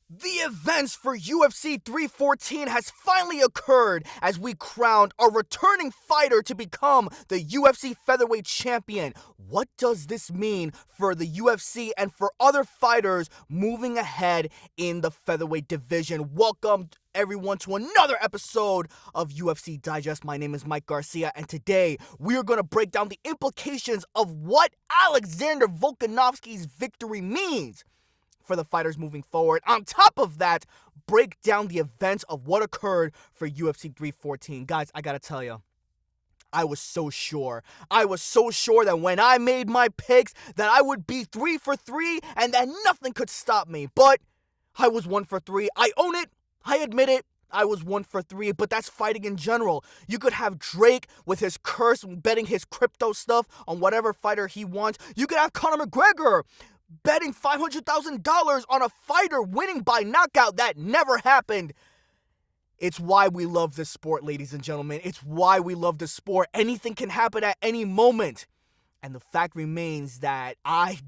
The events for UFC 314 has finally occurred as we crowned a returning fighter to become the UFC Featherweight Champion. What does this mean for the UFC and for other fighters moving ahead in the Featherweight Division? Welcome everyone to another episode of UFC Digest. My name is Mike Garcia, and today we are going to break down the implications of what Alexander Volkanovski's victory means for the fighters moving forward. On top of that, break down the events of what occurred for UFC 314. Guys, I gotta tell you, I was so sure. I was so sure that when I made my picks that I would be 3 for 3 and that nothing could stop me. But I was 1 for 3. I own it. I admit it. I was 1 for 3, but that's fighting in general. You could have Drake with his curse betting his crypto stuff on whatever fighter he wants. You could have Conor McGregor betting $500,000 on a fighter winning by knockout. That never happened. It's why we love this sport, ladies and gentlemen. It's why we love this sport. Anything can happen at any moment. And the fact remains that I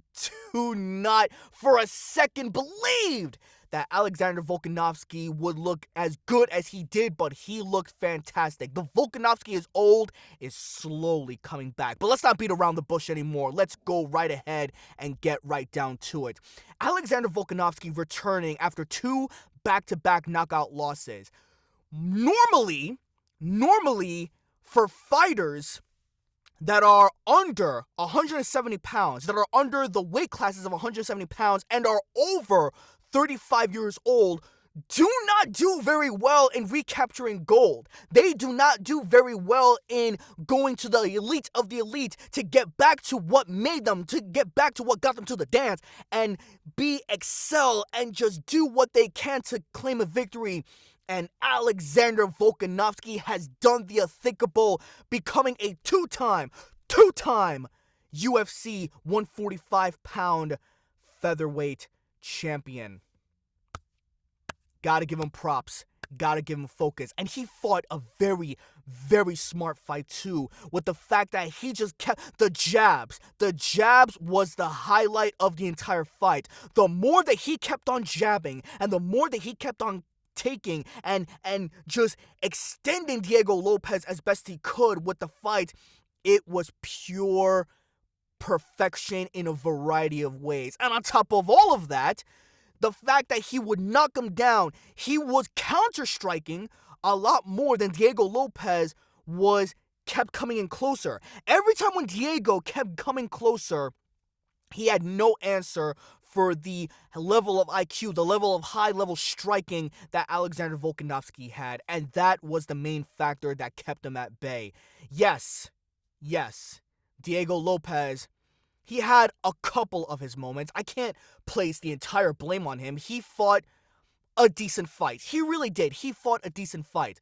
do not for a second believed that Alexander Volkanovski would look as good as he did, but he looked fantastic. The Volkanovski is old is slowly coming back. But let's not beat around the bush anymore. Let's go right ahead and get right down to it. Alexander Volkanovski returning after 2 back-to-back knockout losses. Normally, for fighters that are under 170 pounds, that are under the weight classes of 170 pounds and are over 35 years old, do not do very well in recapturing gold. They do not do very well in going to the elite of the elite to get back to what made them, to get back to what got them to the dance and excel and just do what they can to claim a victory. And Alexander Volkanovski has done the unthinkable, becoming a two-time UFC 145-pound featherweight champion. Gotta give him props. Gotta give him focus. And he fought a very, very smart fight too, with the fact that he just kept the jabs. The jabs was the highlight of the entire fight. The more that he kept on jabbing and the more that he kept on taking and just extending Diego Lopez as best he could with the fight, it was pure perfection in a variety of ways. And on top of all of that, the fact that he would knock him down, he was counter-striking a lot more than Diego Lopez kept coming in closer. Every time when Diego kept coming closer, he had no answer for the level of IQ, the level of high-level striking that Alexander Volkanovski had, and that was the main factor that kept him at bay. Yes, Diego Lopez, he had a couple of his moments. I can't place the entire blame on him. He fought a decent fight. He really did. He fought a decent fight.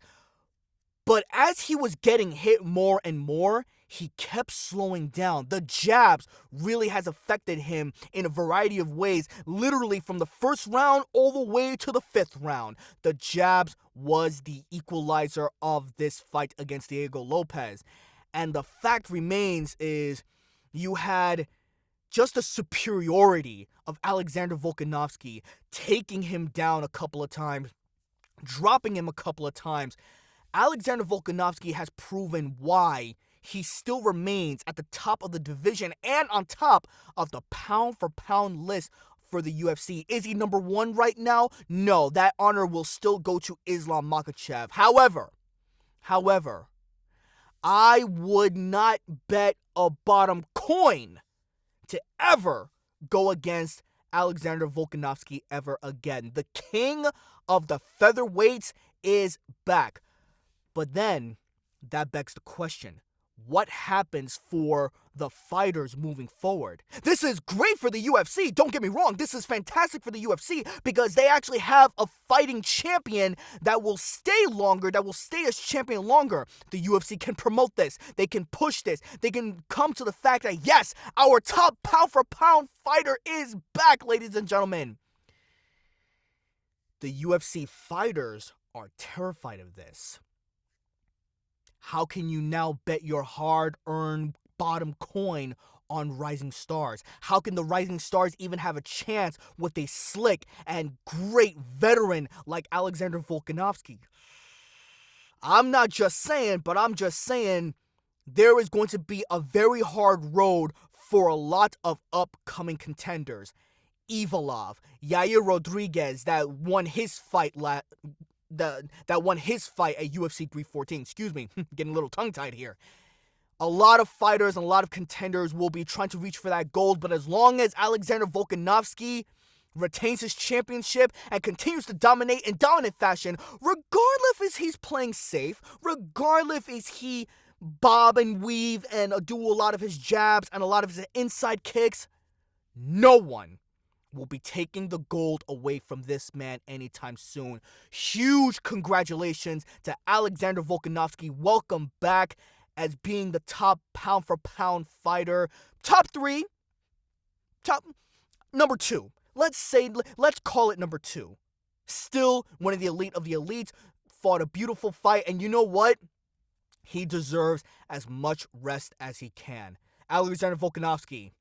But as he was getting hit more and more, he kept slowing down. The jabs really has affected him in a variety of ways, literally from the first round all the way to the 5th round. The jabs was the equalizer of this fight against Diego Lopez. And the fact remains is you had just a superiority of Alexander Volkanovski, taking him down a couple of times, dropping him a couple of times. Alexander Volkanovski has proven why he still remains at the top of the division and on top of the pound-for-pound list for the UFC. Is he number 1 right now? No, that honor will still go to Islam Makhachev. However, I would not bet a bottom coin to ever go against Alexander Volkanovski ever again. The king of the featherweights is back. But then, that begs the question, what happens for the fighters moving forward? This is great for the UFC, don't get me wrong, this is fantastic for the UFC because they actually have a fighting champion that will stay longer, that will stay as champion longer. The UFC can promote this, they can push this, they can come to the fact that yes, our top pound-for-pound fighter is back, ladies and gentlemen. The UFC fighters are terrified of this. How can you now bet your hard-earned bottom coin on Rising Stars? How can the Rising Stars even have a chance with a slick and great veteran like Alexander Volkanovski? I'm not just saying, but I'm just saying there is going to be a very hard road for a lot of upcoming contenders. Ivalov, Yair Rodriguez, that won his fight that won his fight at UFC 314. Excuse me, getting a little tongue-tied here. A lot of fighters and a lot of contenders will be trying to reach for that gold, but as long as Alexander Volkanovski retains his championship and continues to dominate in dominant fashion, regardless if he's playing safe, regardless if he bob and weave and do a lot of his jabs and a lot of his inside kicks, no one will be taking the gold away from this man anytime soon. Huge congratulations to Alexander Volkanovski. Welcome back as being the top pound-for-pound fighter. Number 2. Let's call it number 2. Still one of the elite of the elites. Fought a beautiful fight, and you know what? He deserves as much rest as he can. Alexander Volkanovski,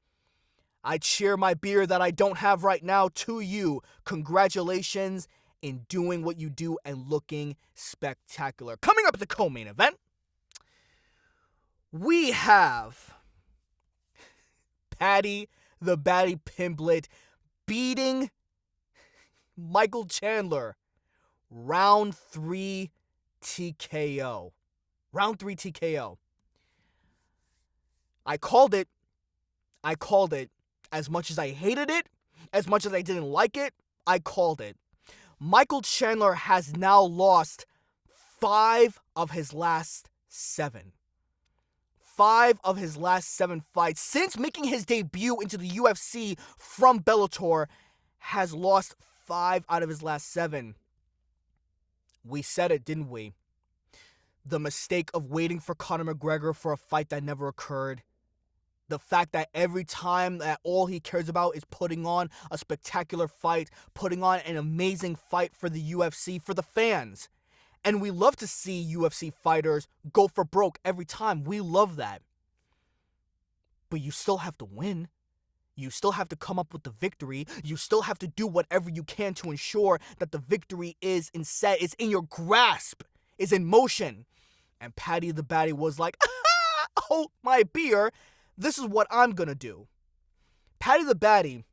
I cheer my beer that I don't have right now to you. Congratulations in doing what you do and looking spectacular. Coming up at the co-main event, we have Paddy Pimblett beating Michael Chandler. Round 3 TKO. Round 3 TKO. I called it. As much as I hated it, as much as I didn't like it, I called it. Michael Chandler has now lost 5 of his last 7. 5 of his last 7 fights since making his debut into the UFC from Bellator, has lost 5 out of his last 7. We said it, didn't we? The mistake of waiting for Conor McGregor for a fight that never occurred. The fact that every time that all he cares about is putting on a spectacular fight, putting on an amazing fight for the UFC, for the fans. And we love to see UFC fighters go for broke every time. We love that. But you still have to win. You still have to come up with the victory. You still have to do whatever you can to ensure that the victory is in your grasp, is in motion. And Paddy the Baddy was like, hold my beer. This is what I'm gonna do. Paddy the Baddy.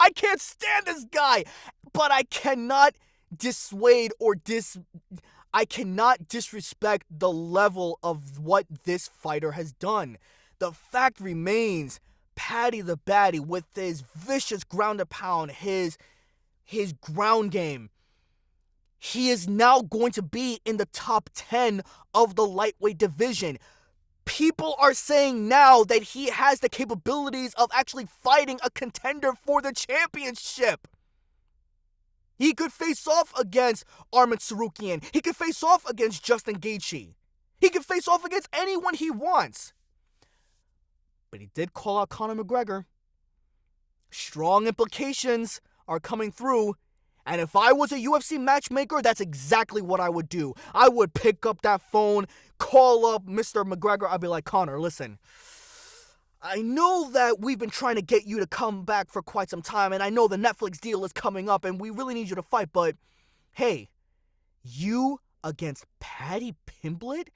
I can't stand this guy, but I cannot I cannot disrespect the level of what this fighter has done. The fact remains, Paddy the Baddy, with his vicious ground and pound, his ground game, he is now going to be in the top 10 of the lightweight division. People are saying now that he has the capabilities of actually fighting a contender for the championship. He could face off against Arman Tsarukyan. He could face off against Justin Gaethje. He could face off against anyone he wants. But he did call out Conor McGregor. Strong implications are coming through. And if I was a UFC matchmaker, that's exactly what I would do. I would pick up that phone, call up Mr. McGregor. I'd be like, Conor, listen, I know that we've been trying to get you to come back for quite some time, and I know the Netflix deal is coming up, and we really need you to fight, but hey, you against Paddy Pimblett?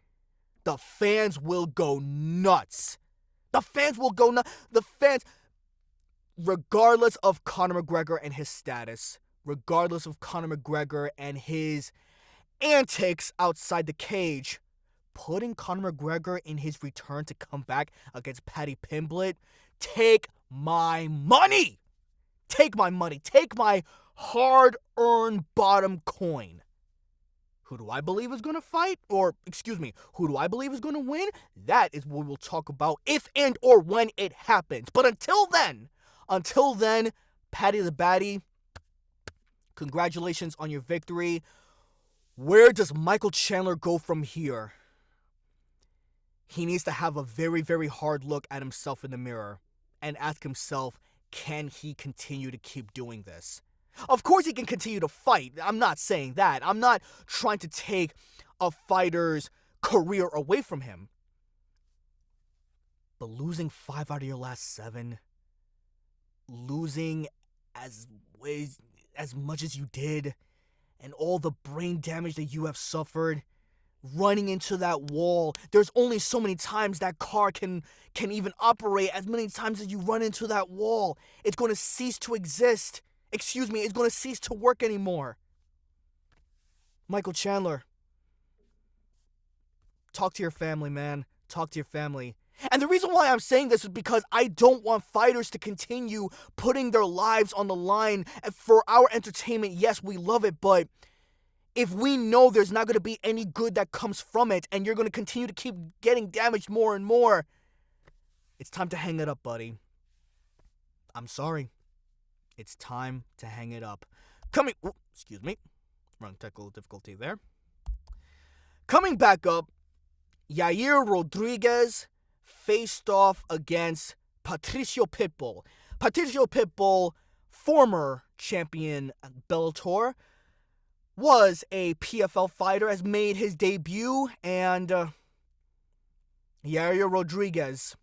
The fans will go nuts. The fans, regardless of Conor McGregor and his status, regardless of Conor McGregor and his antics outside the cage, putting Conor McGregor in his return to come back against Paddy Pimblett, take my money. Take my money. Take my hard-earned bottom coin. Who do I believe is going to fight? Or, excuse me, who do I believe is going to win? That is what we'll talk about if and or when it happens. But until then, Paddy the Baddy, congratulations on your victory. Where does Michael Chandler go from here? He needs to have a very, very hard look at himself in the mirror and ask himself, can he continue to keep doing this? Of course he can continue to fight. I'm not saying that. I'm not trying to take a fighter's career away from him. But losing 5 out of your last 7, losing as much as you did, and all the brain damage that you have suffered, running into that wall. There's only so many times that car can even operate. As many times as you run into that wall, it's going to cease to exist. It's going to cease to work anymore. Michael Chandler, talk to your family, man. Talk to your family. And the reason why I'm saying this is because I don't want fighters to continue putting their lives on the line for our entertainment. Yes, we love it, but if we know there's not going to be any good that comes from it, and you're going to continue to keep getting damaged more and more, it's time to hang it up, buddy. I'm sorry. It's time to hang it up. Wrong technical difficulty there. Coming back up, Yair Rodriguez faced off against Patricio Pitbull. Patricio Pitbull, former champion at Bellator, was a PFL fighter, has made his debut, and Yair Rodriguez,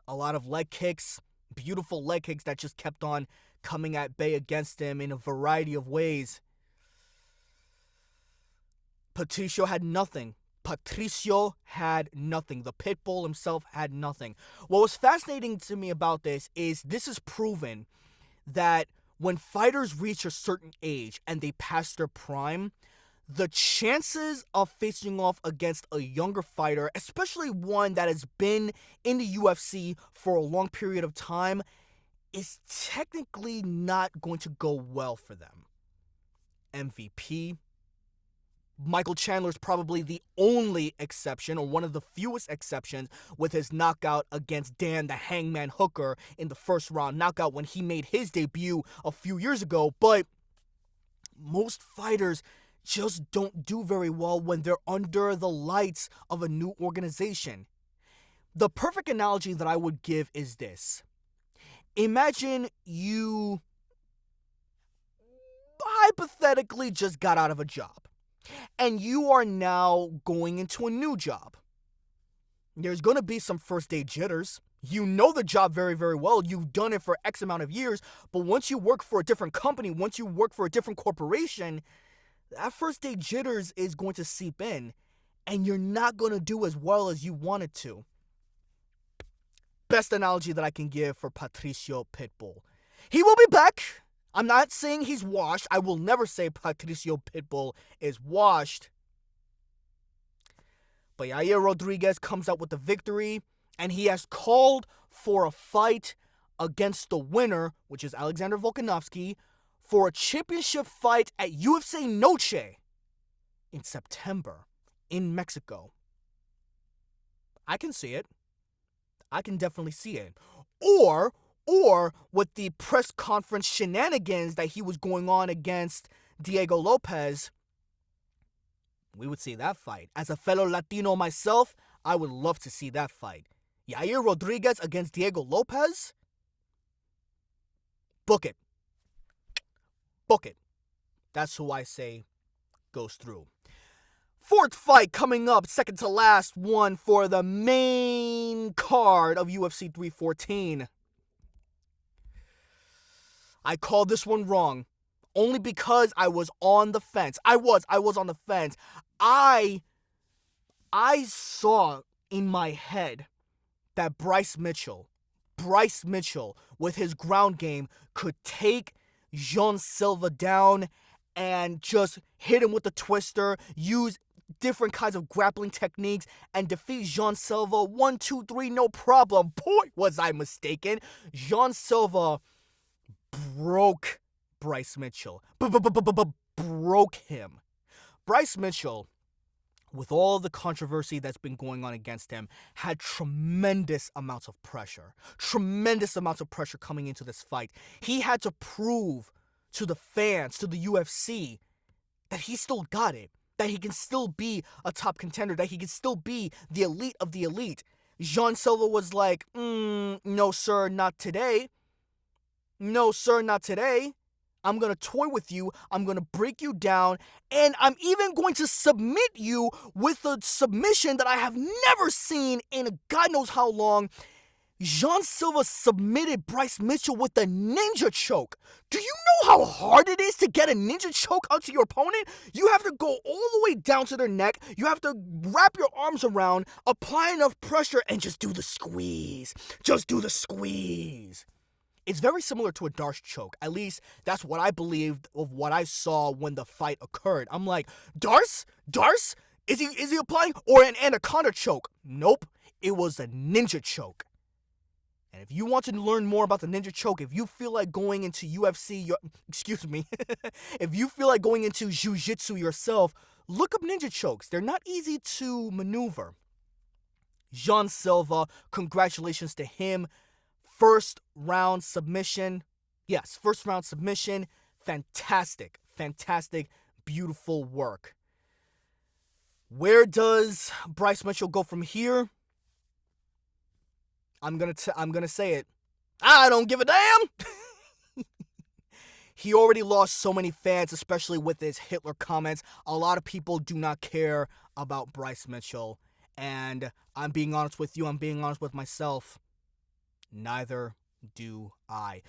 a lot of leg kicks, beautiful leg kicks that just kept on coming at bay against him in a variety of ways. Patricio had nothing. The Pitbull himself had nothing. What was fascinating to me about this is proven that when fighters reach a certain age and they pass their prime, the chances of facing off against a younger fighter, especially one that has been in the UFC for a long period of time, is technically not going to go well for them. MVP. Michael Chandler is probably the only exception, or one of the fewest exceptions, with his knockout against Dan the Hangman Hooker in the first round knockout when he made his debut a few years ago. But most fighters just don't do very well when they're under the lights of a new organization. The perfect analogy that I would give is this. Imagine you hypothetically just got out of a job, and you are now going into a new job. There's going to be some first day jitters. You know the job very, very well. You've done it for X amount of years. But once you work for a different company, once you work for a different corporation, that first day jitters is going to seep in, and you're not going to do as well as you wanted to. Best analogy that I can give for Patricio Pitbull. He will be back. I'm not saying he's washed. I will never say Patricio Pitbull is washed. But Yair Rodriguez comes out with the victory, and he has called for a fight against the winner, which is Alexander Volkanovski, for a championship fight at UFC Noche in September in Mexico. I can see it. I can definitely see it. Or with the press conference shenanigans that he was going on against Diego Lopez, we would see that fight. As a fellow Latino myself, I would love to see that fight. Yair Rodriguez against Diego Lopez? Book it. Book it. That's who I say goes through. Fourth fight coming up, second to last one for the main card of UFC 314. I called this one wrong, only because I was on the fence. I was on the fence. I saw in my head that Bryce Mitchell, with his ground game, could take Jean Silva down and just hit him with the twister, use different kinds of grappling techniques, and defeat Jean Silva 1, 2, 3, no problem. Boy, was I mistaken. Jean Silva broke Bryce Mitchell. Broke him. Bryce Mitchell, with all the controversy that's been going on against him, had tremendous amounts of pressure. Tremendous amounts of pressure coming into this fight. He had to prove to the fans, to the UFC, that he still got it. That he can still be a top contender. That he can still be the elite of the elite. Jean Silva was like, no, sir, not today. No, sir, not today. I'm going to toy with you. I'm going to break you down. And I'm even going to submit you with a submission that I have never seen in God knows how long. Jean Silva submitted Bryce Mitchell with a ninja choke. Do you know how hard it is to get a ninja choke onto your opponent? You have to go all the way down to their neck. You have to wrap your arms around, apply enough pressure, and just do the squeeze. Just do the squeeze. It's very similar to a Darce choke. At least that's what I believed of what I saw when the fight occurred. I'm like, Darce? Darce? Is he applying? Or an anaconda choke? Nope. It was a ninja choke. And if you want to learn more about the ninja choke, if you feel like going into UFC, if you feel like going into jiu-jitsu yourself, look up ninja chokes. They're not easy to maneuver. Jean Silva, congratulations to him. First round submission. Yes, first round submission. Fantastic, beautiful work. Where does Bryce Mitchell go from here? I'm gonna say it. I don't give a damn. He already lost so many fans, especially with his Hitler comments. A lot of people do not care about Bryce Mitchell. And I'm being honest with you. I'm being honest with myself. Neither do I.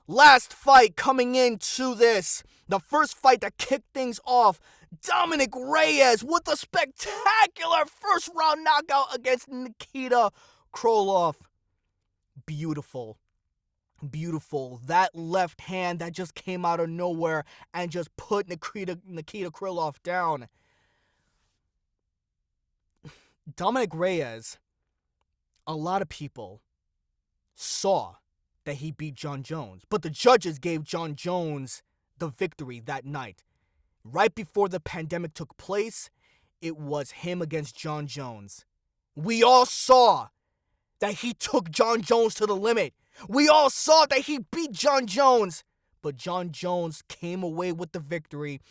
Last fight coming into this. The first fight that kicked things off. Dominic Reyes with a spectacular first round knockout against Nikita Krylov. Beautiful. That left hand that just came out of nowhere and just put Nikita Krylov down. Dominic Reyes, a lot of people saw that he beat Jon Jones, but the judges gave Jon Jones the victory that night. Right before the pandemic took place, it was him against Jon Jones. We all saw that he took Jon Jones to the limit. We all saw that he beat Jon Jones, but Jon Jones came away with the victory.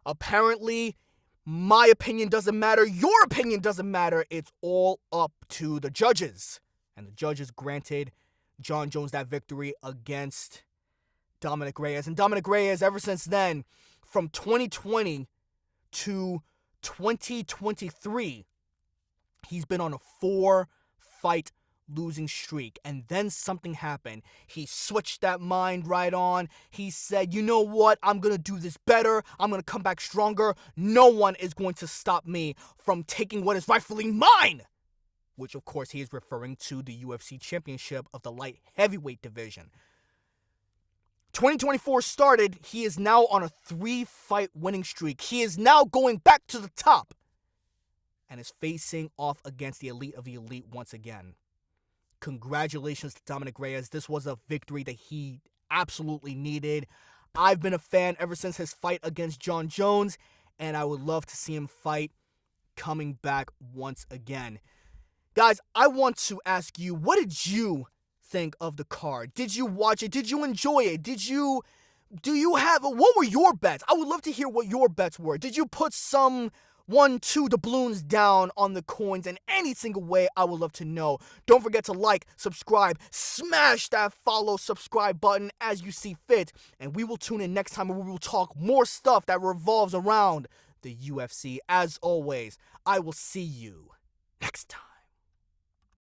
Apparently, my opinion doesn't matter. Your opinion doesn't matter. It's all up to the judges. And the judges granted Jon Jones that victory against Dominic Reyes. And Dominic Reyes, ever since then, from 2020 to 2023, he's been on a 4-fight losing streak. And then something happened. He switched that mind right on. He said, you know what? I'm going to do this better. I'm going to come back stronger. No one is going to stop me from taking what is rightfully mine. Which, of course, he is referring to the UFC championship of the light heavyweight division. 2024 started. He is now on a 3-fight winning streak. He is now going back to the top and is facing off against the elite of the elite once again. Congratulations to Dominic Reyes. This was a victory that he absolutely needed. I've been a fan ever since his fight against Jon Jones, and I would love to see him fight coming back once again. Guys, I want to ask you, what did you think of the card? Did you watch it? Did you enjoy it? What were your bets? I would love to hear what your bets were. Did you put some 1-2 doubloons down on the coins in any single way? I would love to know. Don't forget to like, subscribe, smash that follow, subscribe button as you see fit. And we will tune in next time where we will talk more stuff that revolves around the UFC. As always, I will see you next time.